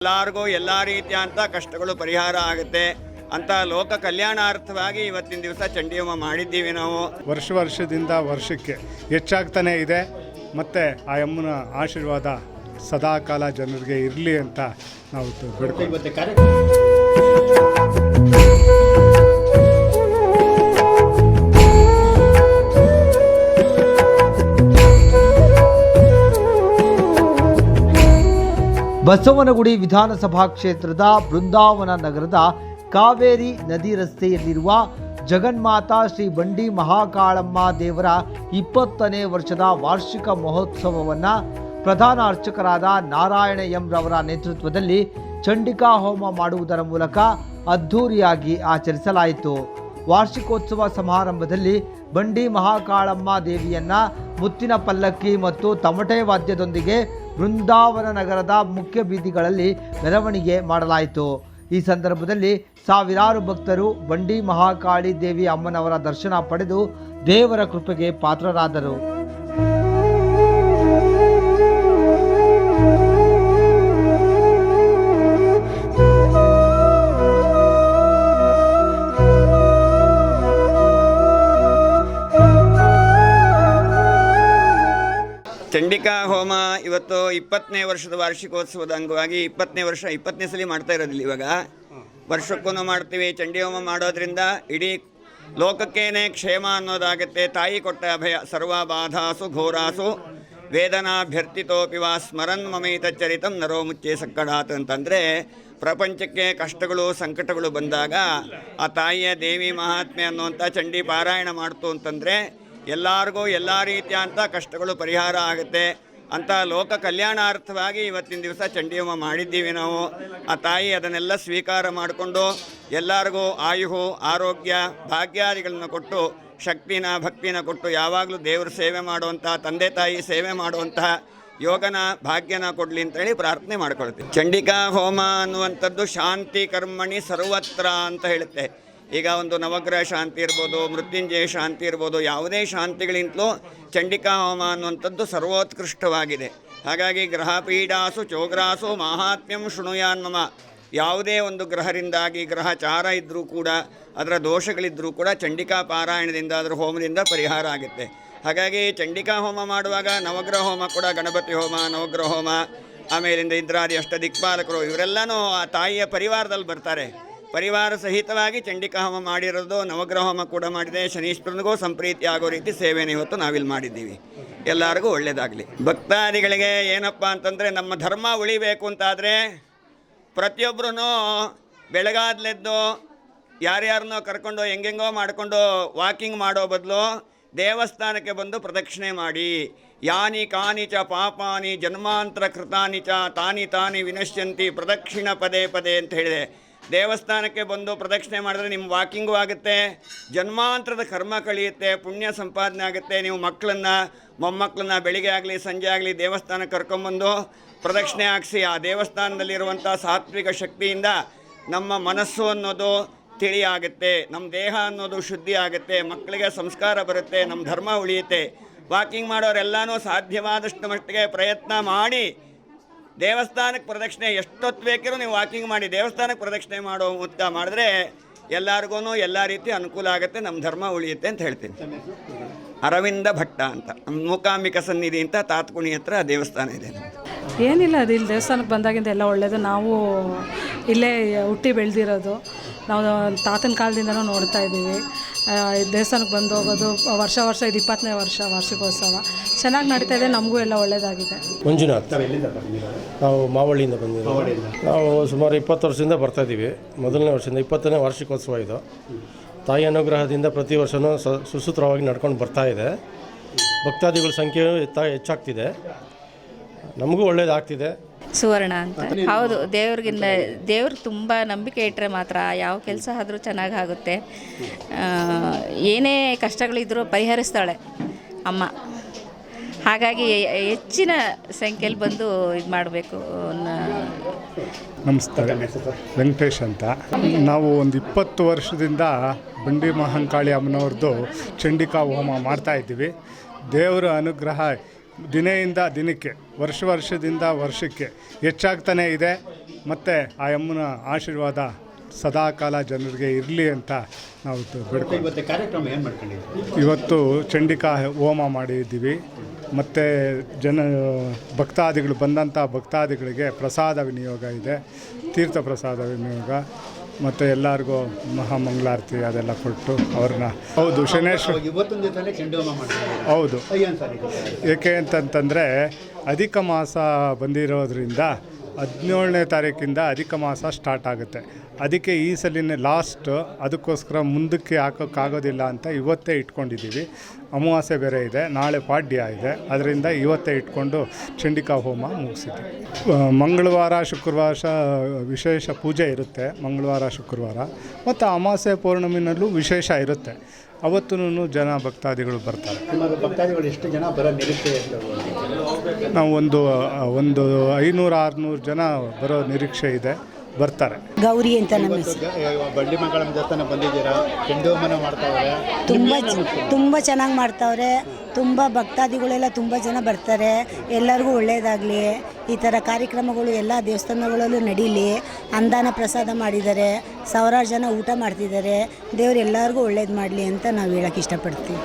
ಎಲ್ಲರಿಗೂ ಎಲ್ಲ ರೀತಿಯಂಥ ಕಷ್ಟಗಳು ಪರಿಹಾರ ಆಗುತ್ತೆ ಅಂತ ಲೋಕ ಕಲ್ಯಾಣಾರ್ಥವಾಗಿ ಇವತ್ತಿನ ದಿವಸ ಚಂಡಿ ಹೋಮ ಮಾಡಿದ್ದೀವಿ ನಾವು. ವರ್ಷದಿಂದ ವರ್ಷಕ್ಕೆ ಹೆಚ್ಚಾಗ್ತಾನೆ ಇದೆ. ಮತ್ತು ಆ ಅಮ್ಮನ ಆಶೀರ್ವಾದ ಸದಾಕಾಲ ಜನರಿಗೆ ಇರಲಿ ಅಂತ ನಾವು ಬೇಡ್ಕೊಳ್ತೀವಿ. ಬಸವನಗುಡಿ ವಿಧಾನಸಭಾ ಕ್ಷೇತ್ರದ ಬೃಂದಾವನ ನಗರದ ಕಾವೇರಿ ನದಿ ರಸ್ತೆಯಲ್ಲಿರುವ ಜಗನ್ಮಾತಾ ಶ್ರೀ ಬಂಡಿ ಮಹಾಕಾಳಮ್ಮ ದೇವರ 20ನೇ ವರ್ಷದ ವಾರ್ಷಿಕ ಮಹೋತ್ಸವವನ್ನು ಪ್ರಧಾನ ಅರ್ಚಕರಾದ ನಾರಾಯಣ ಎಂ ರವರ ನೇತೃತ್ವದಲ್ಲಿ ಚಂಡಿಕಾ ಹೋಮ ಮಾಡುವುದರ ಮೂಲಕ ಅದ್ಧೂರಿಯಾಗಿ ಆಚರಿಸಲಾಯಿತು. ವಾರ್ಷಿಕೋತ್ಸವ ಸಮಾರಂಭದಲ್ಲಿ ಬಂಡಿ ಮಹಾಕಾಳಮ್ಮ ದೇವಿಯನ್ನ ಮುತ್ತಿನ ಪಲ್ಲಕ್ಕಿ ಮತ್ತು ತಮಟೆ ವಾದ್ಯದೊಂದಿಗೆ ಬೃಂದಾವನ ನಗರದ ಮುಖ್ಯ ಬೀದಿಗಳಲ್ಲಿ ಮೆರವಣಿಗೆ ಮಾಡಲಾಯಿತು. ಈ ಸಂದರ್ಭದಲ್ಲಿ ಸಾವಿರಾರು ಭಕ್ತರು ಬಂಡಿ ಮಹಾಕಾಳಿ ದೇವಿ ಅಮ್ಮನವರ ದರ್ಶನ ಪಡೆದು ದೇವರ ಕೃಪೆಗೆ ಪಾತ್ರರಾದರು. ಚಂಡಿಕಾ ಹೋಮ ಇವತ್ತು 20ನೇ ವರ್ಷದ ವಾರ್ಷಿಕೋತ್ಸವದ ಅಂಗವಾಗಿ 20ನೇ ಸಲ ಮಾಡ್ತಾ ಇರೋದಿಲ್ಲ. ಇವಾಗ ವರ್ಷಕ್ಕೂ ಮಾಡ್ತೀವಿ. ಚಂಡಿ ಹೋಮ ಮಾಡೋದ್ರಿಂದ ಇಡೀ ಲೋಕಕ್ಕೇನೆ ಕ್ಷೇಮ ಅನ್ನೋದಾಗುತ್ತೆ. ತಾಯಿ ಕೊಟ್ಟ ಅಭಯ. ಸರ್ವಬಾಧಾಸು ಘೋರಾಸು ವೇದನಾಭ್ಯರ್ಥಿತೋಪಿ ವಾ ಸ್ಮರನ್ ಮಮೈತ ಚರಿತಂ ನರೋ ಮುಚ್ಚೆ ಸಕ್ಕಡಾತ್ ಅಂತಂದರೆ ಪ್ರಪಂಚಕ್ಕೆ ಕಷ್ಟಗಳು ಸಂಕಟಗಳು ಬಂದಾಗ ಆ ತಾಯಿಯ ದೇವಿ ಮಹಾತ್ಮೆ ಅನ್ನುವಂಥ ಚಂಡಿ ಪಾರಾಯಣ ಮಾಡ್ತು ಅಂತಂದರೆ ಎಲ್ಲರಿಗೂ ಎಲ್ಲ ರೀತಿಯಂಥ ಕಷ್ಟಗಳು ಪರಿಹಾರ ಆಗುತ್ತೆ ಅಂತ ಲೋಕ ಕಲ್ಯಾಣಾರ್ಥವಾಗಿ ಇವತ್ತಿನ ದಿವಸ ಚಂಡಿ ಹೋಮ ಮಾಡಿದ್ದೀವಿ ನಾವು. ಆ ತಾಯಿ ಅದನ್ನೆಲ್ಲ ಸ್ವೀಕಾರ ಮಾಡಿಕೊಂಡು ಎಲ್ಲರಿಗೂ ಆಯುಹು ಆರೋಗ್ಯ ಭಾಗ್ಯಾದಿಗಳನ್ನು ಕೊಟ್ಟು ಶಕ್ತಿನ ಭಕ್ತಿನ ಕೊಟ್ಟು ಯಾವಾಗಲೂ ದೇವ್ರ ಸೇವೆ ಮಾಡುವಂಥ ತಂದೆ ತಾಯಿ ಸೇವೆ ಮಾಡುವಂತಹ ಯೋಗನ ಭಾಗ್ಯನ ಕೊಡಲಿ ಅಂತೇಳಿ ಪ್ರಾರ್ಥನೆ ಮಾಡ್ಕೊಳ್ತೀವಿ. ಚಂಡಿಕಾ ಹೋಮ ಅನ್ನುವಂಥದ್ದು ಶಾಂತಿ ಕರ್ಮಣಿ ಸರ್ವತ್ರ ಅಂತ ಹೇಳುತ್ತೆ. ಈಗ ಒಂದು ನವಗ್ರಹ ಶಾಂತಿ ಇರ್ಬೋದು, ಮೃತ್ಯುಂಜಯ ಶಾಂತಿ ಇರ್ಬೋದು, ಯಾವುದೇ ಶಾಂತಿಗಳಿಂತಲೂ ಚಂಡಿಕಾ ಹೋಮ ಅನ್ನುವಂಥದ್ದು ಸರ್ವೋತ್ಕೃಷ್ಟವಾಗಿದೆ. ಹಾಗಾಗಿ ಗ್ರಹ ಪೀಡಾಸು ಚೋಗ್ರಾಸು ಮಾಹಾತ್ಮ್ಯಂ ಶೃಣುಯಾನ್ಮಮ. ಯಾವುದೇ ಒಂದು ಗ್ರಹರಿಂದಾಗಿ ಗ್ರಹಚಾರ ಇದ್ದರೂ ಕೂಡ ಅದರ ದೋಷಗಳಿದ್ದರೂ ಕೂಡ ಚಂಡಿಕಾ ಪಾರಾಯಣದಿಂದ ಅದರ ಹೋಮದಿಂದ ಪರಿಹಾರ ಆಗುತ್ತೆ. ಹಾಗಾಗಿ ಚಂಡಿಕಾ ಹೋಮ ಮಾಡುವಾಗ ನವಗ್ರಹ ಹೋಮ ಕೂಡ ಗಣಪತಿ ಹೋಮ, ನವಗ್ರಹ ಹೋಮ, ಆಮೇಲಿಂದ ಇಂದ್ರಾದಿ ಅಷ್ಟದಿಕ್ಪಾಲಕರು ಇವರೆಲ್ಲನೂ ಆ ತಾಯಿಯ ಪರಿವಾರದಲ್ಲಿ ಬರ್ತಾರೆ. ಪರಿವಾರ ಸಹಿತವಾಗಿ ಚಂಡಿಕಾ ಹೋಮ ಮಾಡಿರೋದು. ನವಗ್ರಹ ಹೋಮ ಕೂಡ ಮಾಡಿದೆ. ಶನೀಶ್ವರನಿಗೂ ಸಂಪ್ರೀತಿ ಆಗೋ ರೀತಿ ಸೇವೆಯನ್ನು ಇವತ್ತು ನಾವಿಲ್ಲಿ ಮಾಡಿದ್ದೀವಿ. ಎಲ್ಲರಿಗೂ ಒಳ್ಳೆಯದಾಗಲಿ. ಭಕ್ತಾದಿಗಳಿಗೆ ಏನಪ್ಪ ಅಂತಂದರೆ ನಮ್ಮ ಧರ್ಮ ಉಳಿಬೇಕು ಅಂತಾದರೆ ಪ್ರತಿಯೊಬ್ಬರೂ ಬೆಳಗಾದ್ಲೆದ್ದು ಯಾರ್ಯಾರನ್ನೋ ಕರ್ಕೊಂಡು ಹೆಂಗೆಂಗೋ ಮಾಡಿಕೊಂಡು ವಾಕಿಂಗ್ ಮಾಡೋ ಬದಲು ದೇವಸ್ಥಾನಕ್ಕೆ ಬಂದು ಪ್ರದಕ್ಷಿಣೆ ಮಾಡಿ. ಯಾನಿ ಕಾನಿ ಚ ಪಾಪಾನಿ ಜನ್ಮಾಂತರ ಕೃತಾನಿ ಚ ತಾನಿ ತಾನಿ ವಿನಶ್ಯಂತಿ ಪ್ರದಕ್ಷಿಣ ಪದೇ ಪದೇ ಅಂತ ಹೇಳಿದೆ. ದೇವಸ್ಥಾನಕ್ಕೆ ಬಂದು ಪ್ರದಕ್ಷಿಣೆ ಮಾಡಿದ್ರೆ ನಿಮ್ಮ ವಾಕಿಂಗು ಆಗುತ್ತೆ, ಜನ್ಮಾಂತರದ ಕರ್ಮ ಕಳೆಯುತ್ತೆ, ಪುಣ್ಯ ಸಂಪಾದನೆ ಆಗುತ್ತೆ. ನೀವು ಮಕ್ಕಳನ್ನು ಮೊಮ್ಮಕ್ಕಳನ್ನ ಬೆಳಿಗ್ಗೆ ಆಗಲಿ ಸಂಜೆ ಆಗಲಿ ದೇವಸ್ಥಾನಕ್ಕೆ ಕರ್ಕೊಂಬಂದು ಪ್ರದಕ್ಷಿಣೆ ಹಾಕಿಸಿ ಆ ದೇವಸ್ಥಾನದಲ್ಲಿರುವಂಥ ಸಾತ್ವಿಕ ಶಕ್ತಿಯಿಂದ ನಮ್ಮ ಮನಸ್ಸು ಅನ್ನೋದು ತಿಳಿ ಆಗುತ್ತೆ, ನಮ್ಮ ದೇಹ ಅನ್ನೋದು ಶುದ್ಧಿ ಆಗುತ್ತೆ, ಮಕ್ಕಳಿಗೆ ಸಂಸ್ಕಾರ ಬರುತ್ತೆ, ನಮ್ಮ ಧರ್ಮ ಉಳಿಯುತ್ತೆ. ವಾಕಿಂಗ್ ಮಾಡೋರೆಲ್ಲನೂ ಸಾಧ್ಯವಾದಷ್ಟು ಮಟ್ಟಿಗೆ ಪ್ರಯತ್ನ ಮಾಡಿ ದೇವಸ್ಥಾನಕ್ಕೆ ಪ್ರದಕ್ಷಿಣೆ ಎಷ್ಟೊತ್ತು ಬೇಕಿರೋ ನೀವು ವಾಕಿಂಗ್ ಮಾಡಿ ದೇವಸ್ಥಾನಕ್ಕೆ ಪ್ರದಕ್ಷಿಣೆ ಮಾಡೋ ಮುತ್ತ ಮಾಡಿದ್ರೆ ಎಲ್ಲರಿಗೂ ಎಲ್ಲ ರೀತಿ ಅನುಕೂಲ ಆಗುತ್ತೆ, ನಮ್ಮ ಧರ್ಮ ಉಳಿಯುತ್ತೆ ಅಂತ ಹೇಳ್ತೀನಿ. ಅರವಿಂದ ಭಟ್ಟ ಅಂತ ಮೂಕಾಂಬಿಕ ಸನ್ನಿಧಿ ಅಂತ ತಾತ್ಕುಣಿ ಹತ್ರ ದೇವಸ್ಥಾನ ಇದೆ. ಏನಿಲ್ಲ, ಅದು ಇಲ್ಲಿ ದೇವಸ್ಥಾನಕ್ಕೆ ಬಂದಾಗಿಂದ ಎಲ್ಲ ಒಳ್ಳೆಯದು. ನಾವು ಇಲ್ಲೇ ಹುಟ್ಟಿ ಬೆಳೆದಿರೋದು, ನಾವು ತಾತನ ಕಾಲದಿಂದನೂ ನೋಡ್ತಾ ಇದ್ದೀವಿ. ದೇವಸ್ಥಾನಕ್ಕೆ ಬಂದು ಹೋಗೋದು ವರ್ಷ ಇದು 20ನೇ ವರ್ಷ ವಾರ್ಷಿಕೋತ್ಸವ ಚೆನ್ನಾಗಿ ನಡೀತಾ ಇದೆ. ನಮಗೂ ಎಲ್ಲ ಒಳ್ಳೆಯದಾಗಿದೆ. ಮಂಜುನಾಥ್, ನಾವು ಮಾವಳ್ಳಿಯಿಂದ ಬಂದಿದ್ದೀವಿ. ನಾವು ಸುಮಾರು 20 ವರ್ಷದಿಂದ ಬರ್ತಾಯಿದ್ದೀವಿ. ಮೊದಲನೇ ವರ್ಷದಿಂದ 20ನೇ ವಾರ್ಷಿಕೋತ್ಸವ ಇದು. ತಾಯಿ ಅನುಗ್ರಹದಿಂದ ಪ್ರತಿ ವರ್ಷವೂ ಸುಸೂತ್ರವಾಗಿ ನಡ್ಕೊಂಡು ಬರ್ತಾ ಇದೆ. ಭಕ್ತಾದಿಗಳ ಸಂಖ್ಯೆಯು ಹೆಚ್ಚಾಗ್ತಿದೆ, ನಮಗೂ ಒಳ್ಳೆಯದಾಗ್ತಿದೆ. ಸುವರ್ಣ ಅಂತ. ಹೌದು, ದೇವ್ರಿಗೆ ತುಂಬ ನಂಬಿಕೆ ಇಟ್ಟರೆ ಮಾತ್ರ ಯಾವ ಕೆಲಸ ಆದರೂ ಚೆನ್ನಾಗಿ ಆಗುತ್ತೆ. ಏನೇ ಕಷ್ಟಗಳಿದ್ರೂ ಪರಿಹರಿಸ್ತಾಳೆ ಅಮ್ಮ. ಹಾಗಾಗಿ ಹೆಚ್ಚಿನ ಸಂಖ್ಯೆಯಲ್ಲಿ ಬಂದು ಇದು ಮಾಡಬೇಕು. ನಮಸ್ತೆ, ವೆಂಕಟೇಶ್ ಅಂತ. ನಾವು ಒಂದು 20 ವರ್ಷದಿಂದ ಬಂಡಿ ಮಹಾಕಾಳಿ ಅಮ್ಮನವ್ರದ್ದು ಚಂಡಿಕಾ ಹೋಮ ಮಾಡ್ತಾಯಿದ್ದೀವಿ. ದೇವರ ಅನುಗ್ರಹ ದಿನದಿಂದ ದಿನಕ್ಕೆ ವರ್ಷದಿಂದ ವರ್ಷಕ್ಕೆ ಹೆಚ್ಚಾಗ್ತಾನೇ ಇದೆ. ಮತ್ತು ಆ ಅಮ್ಮನ ಆಶೀರ್ವಾದ ಸದಾಕಾಲ ಜನರಿಗೆ ಇರಲಿ ಅಂತ ನಾವು ಬೇಡ್ಕೊಂಡು ಇವತ್ತು ಕಾರ್ಯಕ್ರಮ ಏನು ಮಾಡ್ಕೊಂಡಿದ್ದೀವಿ? ಇವತ್ತು ಚಂಡಿಕಾ ಹೋಮ ಮಾಡಿದ್ದೀವಿ. ಮತ್ತು ಭಕ್ತಾದಿಗಳು ಬಂದಂಥ ಭಕ್ತಾದಿಗಳಿಗೆ ಪ್ರಸಾದ ವಿನಿಯೋಗ ಇದೆ, ತೀರ್ಥ ಪ್ರಸಾದ ವಿನಿಯೋಗ, ಮತ್ತು ಎಲ್ಲರಿಗೂ ಮಹಾಮಂಗಳಾರತಿ ಅದೆಲ್ಲ ಕೊಟ್ಟು ಅವ್ರನ್ನ ಹೌದು ಶನೇಶ್ವರ ಇವತ್ತೊಂದು ದಿವಸನೇ ಚಂಡೋಮ ಮಾಡ್ತಾರೆ. ಹೌದು. ಏನು ಸರ್ ಇದು? ಏಕೆ ಅಂತಂತಂದರೆ ಅಧಿಕ ಮಾಸ ಬಂದಿರೋದ್ರಿಂದ 17ನೇ ತಾರೀಕಿಂದ ಅಧಿಕ ಮಾಸ ಸ್ಟಾರ್ಟ್ ಆಗುತ್ತೆ. ಅದಕ್ಕೆ ಈ ಸಲಿನ ಲಾಸ್ಟ್, ಅದಕ್ಕೋಸ್ಕರ ಮುಂದಕ್ಕೆ ಹಾಕೋಕ್ಕಾಗೋದಿಲ್ಲ ಅಂತ ಇವತ್ತೇ ಇಟ್ಕೊಂಡಿದ್ದೀವಿ. ಅಮಾವಾಸ್ಯೆ ಬೇರೆ ಇದೆ, ನಾಳೆ ಪಾಡ್ಯ ಇದೆ, ಅದರಿಂದ ಇವತ್ತೇ ಇಟ್ಕೊಂಡು ಚಂಡಿಕಾ ಹೋಮ ಮುಗಿಸಿದ್ವಿ. ಮಂಗಳವಾರ ಶುಕ್ರವಾರ ವಿಶೇಷ ಪೂಜೆ ಇರುತ್ತೆ, ಮಂಗಳವಾರ ಶುಕ್ರವಾರ, ಮತ್ತು ಅಮಾವಾಸ್ಯೆ ಪೌರ್ಣಮಿನಲ್ಲೂ ವಿಶೇಷ ಇರುತ್ತೆ. ಅವತ್ತೂ ಜನ ಭಕ್ತಾದಿಗಳು ಬರ್ತಾರೆ. ಸುಮಾರು ಭಕ್ತಾದಿಗಳು ಎಷ್ಟು ಜನ ಬರೋ ನಿರೀಕ್ಷೆ ಎಷ್ಟು? ನಾವು ಒಂದು 500-600 ಜನ ಬರೋ ನಿರೀಕ್ಷೆ ಇದೆ, ಬರ್ತಾರೆ. ಗೌರಿ ಅಂತ ನಮ್ಮ ಹೆಸರು. ಬಂಡಿ ಮಂಗಳಂ ದೇವಸ್ಥಾನ ಬಂದಿದ್ದೀರಾ, ಚಂಡೋಮನ ಮಾಡ್ತಾವ್ರೆ, ತುಂಬ ಚೆನ್ನಾಗಿ ಮಾಡ್ತಾವ್ರೆ. ತುಂಬ ಭಕ್ತಾದಿಗಳೆಲ್ಲ ತುಂಬ ಜನ ಬರ್ತಾರೆ. ಎಲ್ಲರಿಗೂ ಒಳ್ಳೆಯದಾಗಲಿ. ಈ ಥರ ಕಾರ್ಯಕ್ರಮಗಳು ಎಲ್ಲ ದೇವಸ್ಥಾನಗಳಲ್ಲೂ ನಡೀಲಿ. ಅನ್ನದಾನ ಪ್ರಸಾದ ಮಾಡಿದ್ದಾರೆ, ಸಾವಿರಾರು ಜನ ಊಟ ಮಾಡ್ತಿದ್ದಾರೆ. ದೇವ್ರು ಎಲ್ಲರಿಗೂ ಒಳ್ಳೇದು ಮಾಡಲಿ ಅಂತ ನಾವು ಹೇಳೋಕ್ಕೆ ಇಷ್ಟಪಡ್ತೀವಿ.